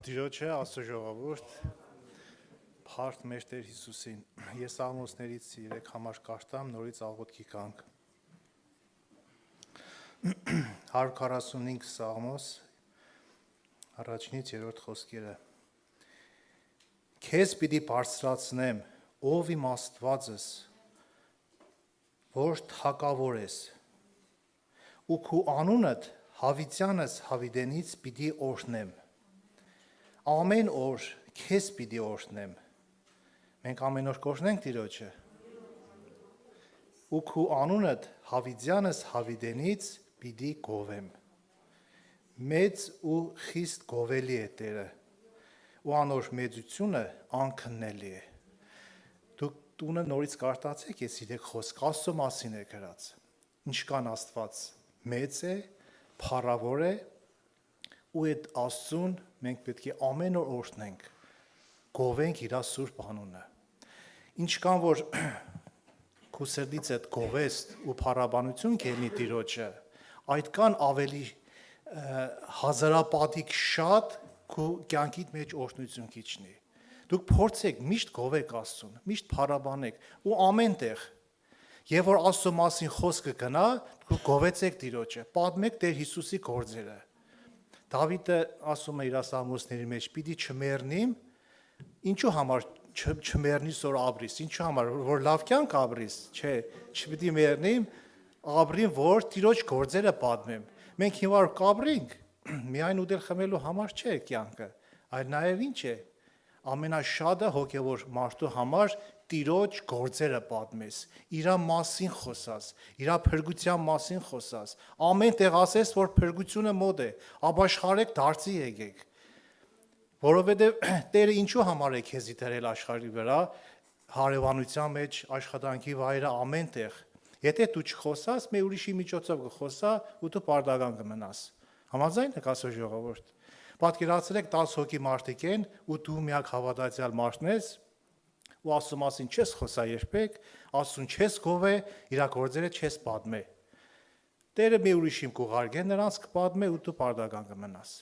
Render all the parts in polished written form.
Տիրոջը Աստծո ժողովուրդ, փառք մեր Տեր Հիսուսին։ Ես աղոթներից 3 համար կարտամ նորից աղոթքի կանք։ 145 Սաղմոս առաջինից 3-րդ խոսքերը։ Քեզ պիտի բարձրացնեմ, ով իմ Աստվածս, որ թակավոր ես, ու քու անունդ հավիտյանս հավիտենից պիտի օրհնեմ։ Ամեն օր քեզ պիտի օրհնեմ։ Մենք ամեն օր կօրհնենք Տիրոջը։ Ու քու անունդ հավիտյանս հավիտենից պիտի գովեմ։ Մեծ ու խիստ գովելի է Տերը, ու անոր մեծությունը անքննելի է։ Դուք տունը նորից կարտացեք այս 3 խոսք, Աստծո մասին է գրած։ Ինչքան Աստված մեծ է, փառավոր է, ու այդ Աստծուն մենք պետք է ամեն օր օրհնենք, գովենք իր սուրբ անունը։ Ինչքան որ քու սրտից այդ գովեստ ու փառաբանություն կելնի Տիրոջը, այդքան ավելի հազարապատիկ շատ քու կյանքիդ մեջ օրհնություն կիջնի։ Դուք փորձեք միշտ գովեք Աստծուն, միշտ փառաբանեք ու ամենտեղ։ Եվ որ Աստծո մասին խոսքը գնա, դուք գովեցեք Տիրոջը, պատմեք Տեր Հիսուսի գործերը։ Դավիթը ասում է իր սաղմոսների մեջ՝ պիտի չմեռնիմ, ինչու համար չմեռնիս որ ապրիս, ինչու համար որ լավ կյանք ապրիս, չէ, չպիտի մեռնիմ, ապրիմ որ Տիրոջ գործերը պատմեմ։ Մենք հիմա կապրենք, միայն ուտել խմելու համար չէ կյանքը, այլ նաև ինչ է, ամենաշատը հոգևոր մարդու համար Տիրոջ գործերը պատմես, իրա մասին խոսաս, իրա փրկության մասին խոսաս, ամեն տեղ ասես, որ փրկությունը մոտ է, ապաշխարեք դարձի եկեք, որովհետև Տերը ինչու համար է քեզի դրել աշխարհի վրա, հարևանության մեջ, աշխատանքի վայրը ամեն տեղ, եթե դու չխոսաս, մի ուրիշի միջոցով կխոսա ու դու պարտական կմնաս, համաձայն եք Աստծո ժողովուրդ, պատկերացրեք 10 հոգի մարդիկ են ու դու միակ հավատացյալ մարդն ես, ու Աստծո մասին չես խոսա երբեք, Աստծուն չես գովե, իր գործերը չես պատմե։ Տերը մի ուրիշին կուղարկե, նրանց կպատմե ու դու պարտական կմնաս։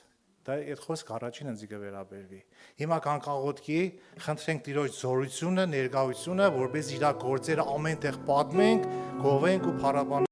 Դա այդ խոսքը առաջին ինձ կվերաբերվի։ Հիմա կանք աղոթքի, խնդրենք Տիրոջ զորությունը, ներկայությունը, որպես իր գործերը ամեն տեղ պատմենք, գովենք ու փառաբանենք։